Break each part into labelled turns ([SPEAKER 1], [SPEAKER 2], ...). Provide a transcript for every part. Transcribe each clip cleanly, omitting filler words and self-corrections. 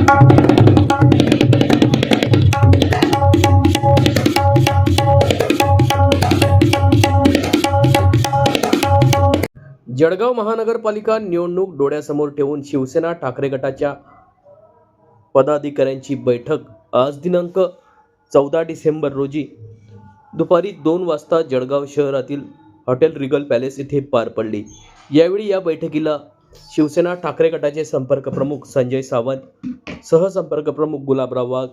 [SPEAKER 1] जळगाव महानगरपालिका निवडणूक डोळ्यासमोर ठेवून शिवसेना ठाकरे गटाच्या पदाधिकाऱ्यांची बैठक आज दिनांक 14 डिसेंबर रोजी दुपारी 2 वाजता जळगाव शहरातील हॉटेल रिगल पॅलेस येथे पार पडली। यावेळी या बैठकीला शिवसेना ठाकरे गटाचे संपर्क प्रमुख संजय सावंत, सहसंपर्क प्रमुख गुलाबराव वाघ,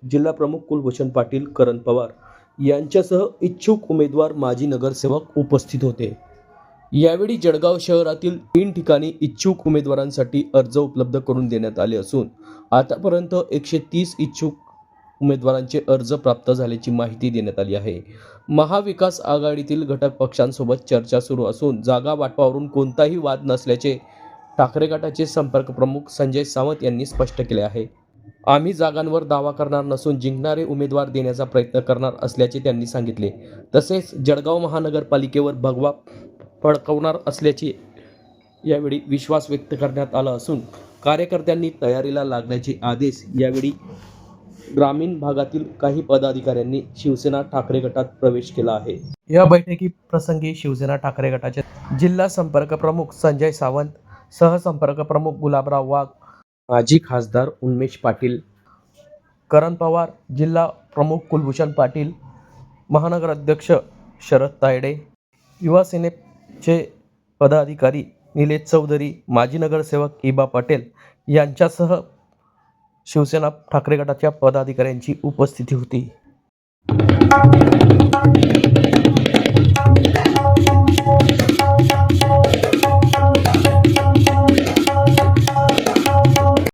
[SPEAKER 1] जिल्हा प्रमुख कुलभूषण पाटील, करण पवार यांच्यासह इच्छुक उमेदवार, माजी नगरसेवक उपस्थित होते। यावेळी जळगाव शहरातील 3 ठिकाणी इच्छुक उमेदवारांसाठी अर्ज उपलब्ध करून देण्यात आले असून आतापर्यंत 130 इच्छुक उमेदवारांचे अर्ज प्राप्त झाल्याची माहिती देण्यात आली आहे। महाविकास आघाडीतील घटक पक्षांसोबत चर्चा सुरू असून जागा वाटपावरून कोणताही वाद नसल्याचे ठाकरे गटाचे संपर्क प्रमुख संजय सावंत यांनी स्पष्ट केले आहे। आम्ही जागांवर दावा करणार नसून जिंकणारे उमेदवार देण्याचा प्रयत्न करणार असल्याचे त्यांनी सांगितले। तसेच जळगाव महानगरपालिकेवर भगवा फडकवणार असल्याचे यावेळी विश्वास व्यक्त करण्यात आला असून कार्यकर्त्यांनी तयारीला लागण्याचे आदेश यावेळी ग्रामीण भागातील काही पदाधिकाऱ्यांनी शिवसेना ठाकरे गटात प्रवेश केला आहे। या बैठकी प्रसंगी शिवसेना ठाकरे गटाचे जिल्हा संपर्क प्रमुख संजय सावंत, सहसंपर्क प्रमुख गुलाबराव वाघ, माजी खासदार उन्मेष पाटील, करण पवार, जिल्हा प्रमुख कुलभूषण पाटील, महानगर अध्यक्ष शरद तायडे, युवा सेनेचे पदाधिकारी निलेश चौधरी, माजी नगरसेवक इबा पटेल यांच्यासह शिवसेना ठाकरे गटाच्या पदाधिकाऱ्यांची उपस्थिती होती।